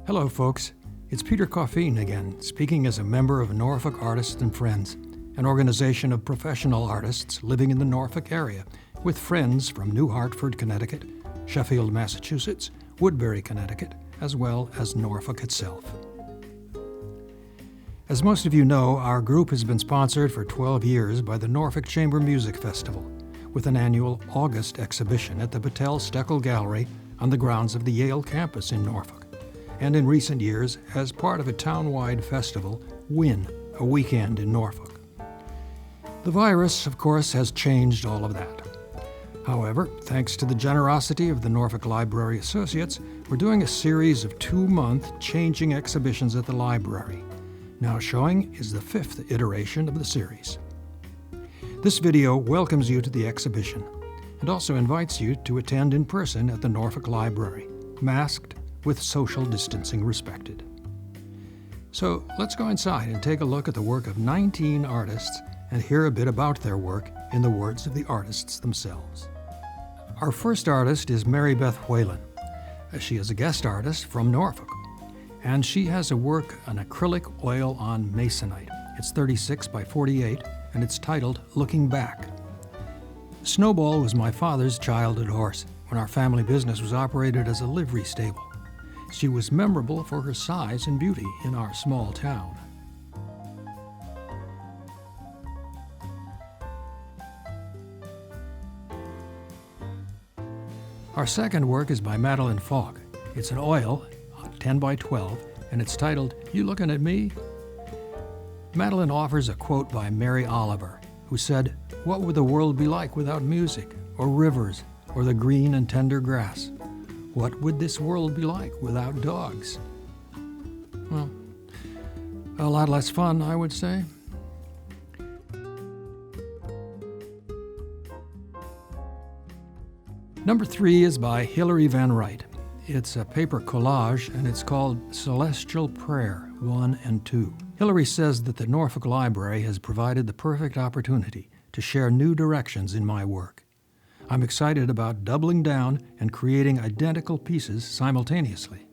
Hello, folks. It's Peter Coffeen again, speaking as a member of Norfolk Artists and Friends, an organization of professional artists living in the Norfolk area, with friends from New Hartford, Connecticut, Sheffield, Massachusetts, Woodbury, Connecticut, as well as Norfolk itself. As most of you know, our group has been sponsored for 12 years by the Norfolk Chamber Music Festival, with an annual August exhibition at the Battelle-Steckel Gallery on the grounds of the Yale campus in Norfolk, and in recent years as part of a town-wide festival, WIN, a weekend in Norfolk. The virus, of course, has changed all of that. However, thanks to the generosity of the Norfolk Library Associates, we're doing a series of 2-month changing exhibitions at the library. Now showing is the 5th iteration of the series. This video welcomes you to the exhibition and also invites you to attend in person at the Norfolk Library, masked with social distancing respected. So let's go inside and take a look at the work of 19 artists and hear a bit about their work in the words of the artists themselves. Our first artist is Mary Beth Whalen. She is a guest artist from Norfolk, and she has a work, an acrylic oil on masonite. It's 36 by 48, and it's titled Looking Back. Snowball was my father's childhood horse when our family business was operated as a livery stable. She was memorable for her size and beauty in our small town. Our second work is by Madeline Falk. It's an oil, 10 by 12, and it's titled, You Lookin' at Me? Madeline offers a quote by Mary Oliver, who said, What would the world be like without music, or rivers, or the green and tender grass? What would this world be like without dogs? Well, a lot less fun, I would say. Number 3 is by Hilary Van Wright. It's a paper collage, and it's called Celestial Prayer 1 and 2. Hilary says that the Norfolk Library has provided the perfect opportunity to share new directions in my work. I'm excited about doubling down and creating identical pieces simultaneously.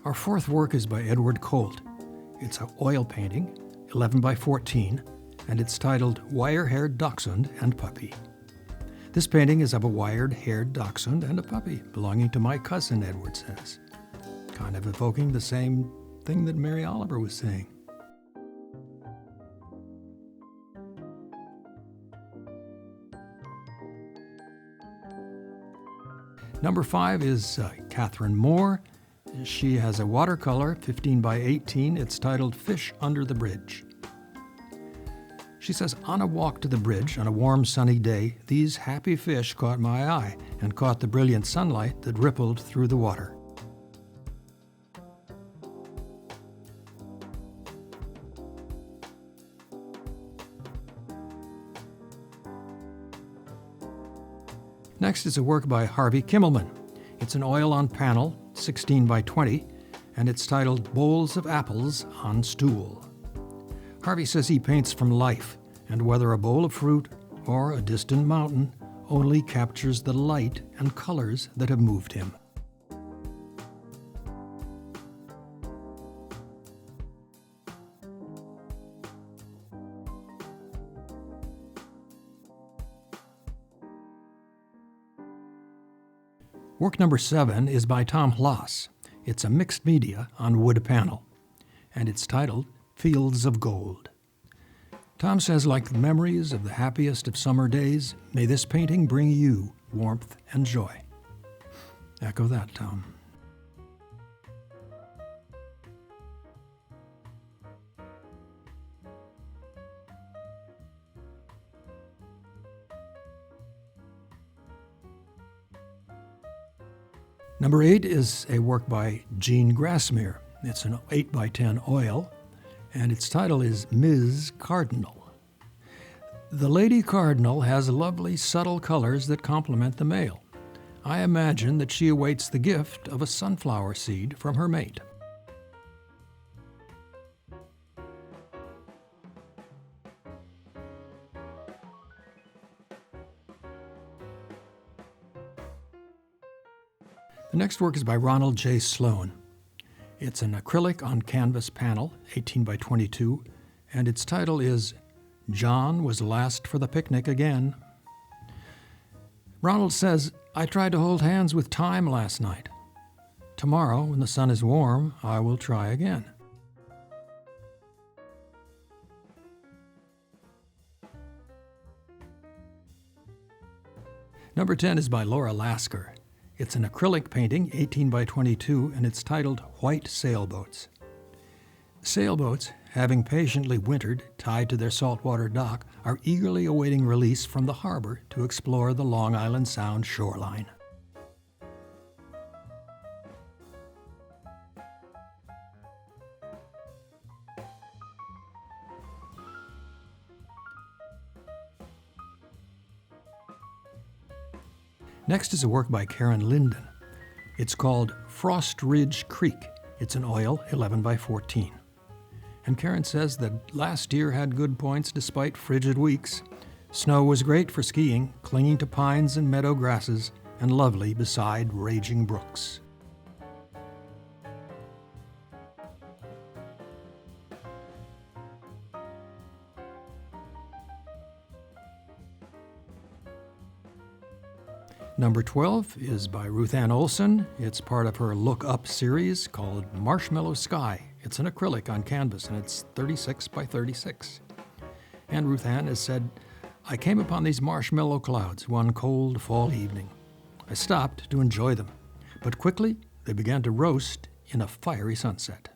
Our fourth work is by Edward Colt. It's an oil painting, 11 by 14, and it's titled Wire-Haired Dachshund and Puppy. This painting is of a wire-haired dachshund and a puppy belonging to my cousin, Edward says, kind of evoking the same thing that Mary Oliver was saying. Number 5 is Catherine Moore. She has a watercolor, 15 by 18. It's titled Fish Under the Bridge. She says, on a walk to the bridge on a warm sunny day, these happy fish caught my eye and caught the brilliant sunlight that rippled through the water. Next is a work by Harvey Kimmelman. It's an oil on panel, 16 by 20, and it's titled Bowls of Apples on Stool. Harvey says he paints from life, and whether a bowl of fruit or a distant mountain only captures the light and colors that have moved him. Work number 7 is by Tom Hloss. It's a mixed media on wood panel, and it's titled Fields of Gold. Tom says, like the memories of the happiest of summer days, may this painting bring you warmth and joy. Echo that, Tom. Number 8 is a work by Jean Grassmere. It's an 8 by 10 oil, and its title is Ms. Cardinal. The Lady Cardinal has lovely, subtle colors that complement the male. I imagine that she awaits the gift of a sunflower seed from her mate. The next work is by Ronald J. Sloan. It's an acrylic on canvas panel, 18 by 22, and its title is John Was Last for the Picnic Again. Ronald says, I tried to hold hands with time last night. Tomorrow, when the sun is warm, I will try again. Number 10 is by Laura Lasker. It's an acrylic painting, 18 by 22, and it's titled White Sailboats. Sailboats, having patiently wintered tied to their saltwater dock, are eagerly awaiting release from the harbor to explore the Long Island Sound shoreline. Next is a work by Karen Linden. It's called Frost Ridge Creek. It's an oil, 11 by 14. And Karen says that last year had good points despite frigid weeks. Snow was great for skiing, clinging to pines and meadow grasses, and lovely beside raging brooks. Number 12 is by Ruth Ann Olson. It's part of her Look Up series called Marshmallow Sky. It's an acrylic on canvas, and it's 36 by 36. And Ruth Ann has said, I came upon these marshmallow clouds one cold fall evening. I stopped to enjoy them, but quickly they began to roast in a fiery sunset.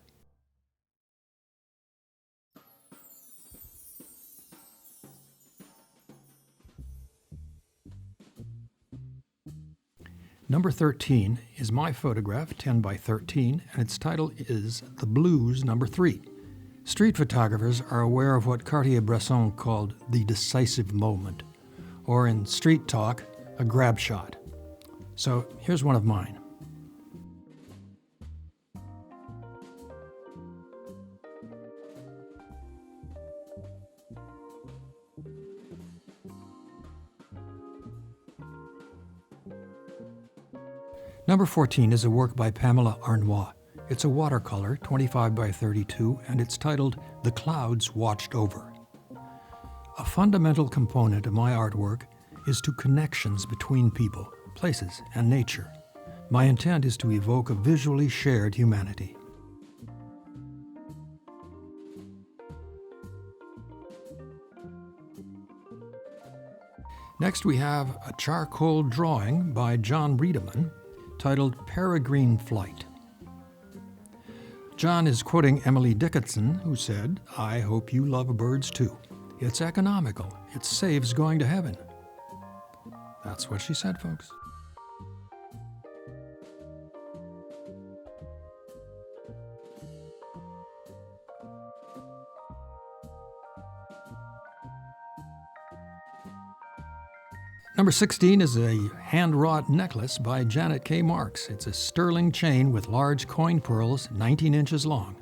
Number 13 is my photograph, 10 by 13, and its title is The Blues Number 3. Street photographers are aware of what Cartier-Bresson called the decisive moment, or in street talk, a grab shot. So here's one of mine. Number 14 is a work by Pamela Arnois. It's a watercolor, 25 by 32, and it's titled The Clouds Watched Over. A fundamental component of my artwork is to connections between people, places, and nature. My intent is to evoke a visually shared humanity. Next we have a charcoal drawing by John Riedemann, titled Peregrine Flight. John is quoting Emily Dickinson, who said, I hope you love birds too. It's economical. It saves going to heaven. That's what she said, folks. Number 16 is a hand-wrought necklace by Janet K. Marks. It's a sterling chain with large coin pearls 19 inches long.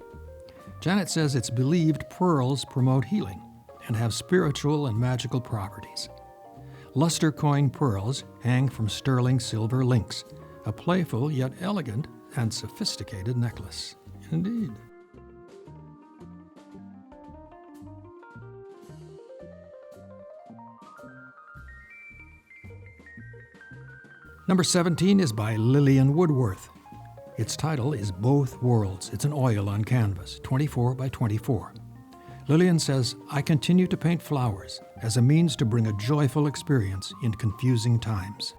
Janet says it's believed pearls promote healing and have spiritual and magical properties. Luster coin pearls hang from sterling silver links, a playful yet elegant and sophisticated necklace. Indeed. Number 17 is by Lillian Woodworth. Its title is Both Worlds. It's an oil on canvas, 24 by 24. Lillian says, I continue to paint flowers as a means to bring a joyful experience in confusing times.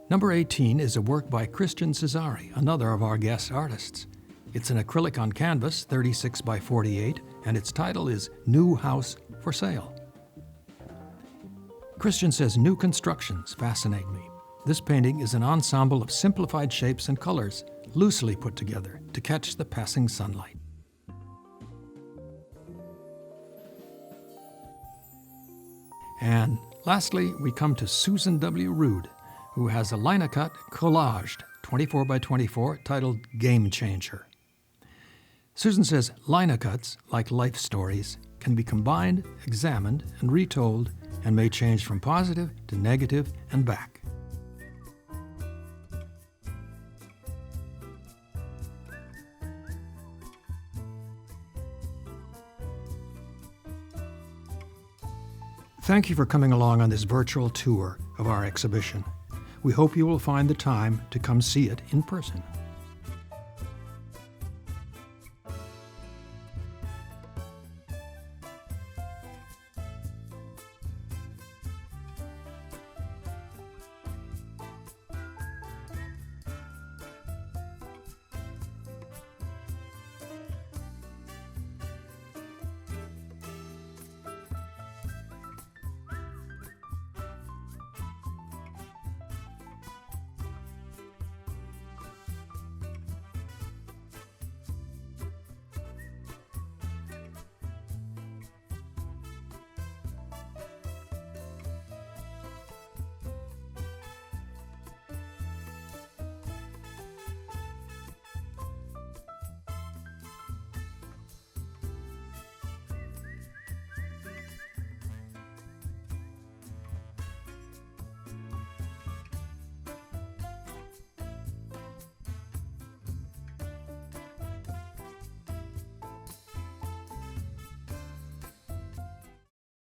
Number 18 is a work by Christian Cesari, another of our guest artists. It's an acrylic on canvas, 36 by 48, and its title is New House for Sale. Christian says new constructions fascinate me. This painting is an ensemble of simplified shapes and colors, loosely put together to catch the passing sunlight. And lastly, we come to Susan W. Rood, who has a Linocut collaged 24 by 24 titled Game Changer. Susan says linocuts, like life stories, can be combined, examined, and retold, and may change from positive to negative and back. Thank you for coming along on this virtual tour of our exhibition. We hope you will find the time to come see it in person.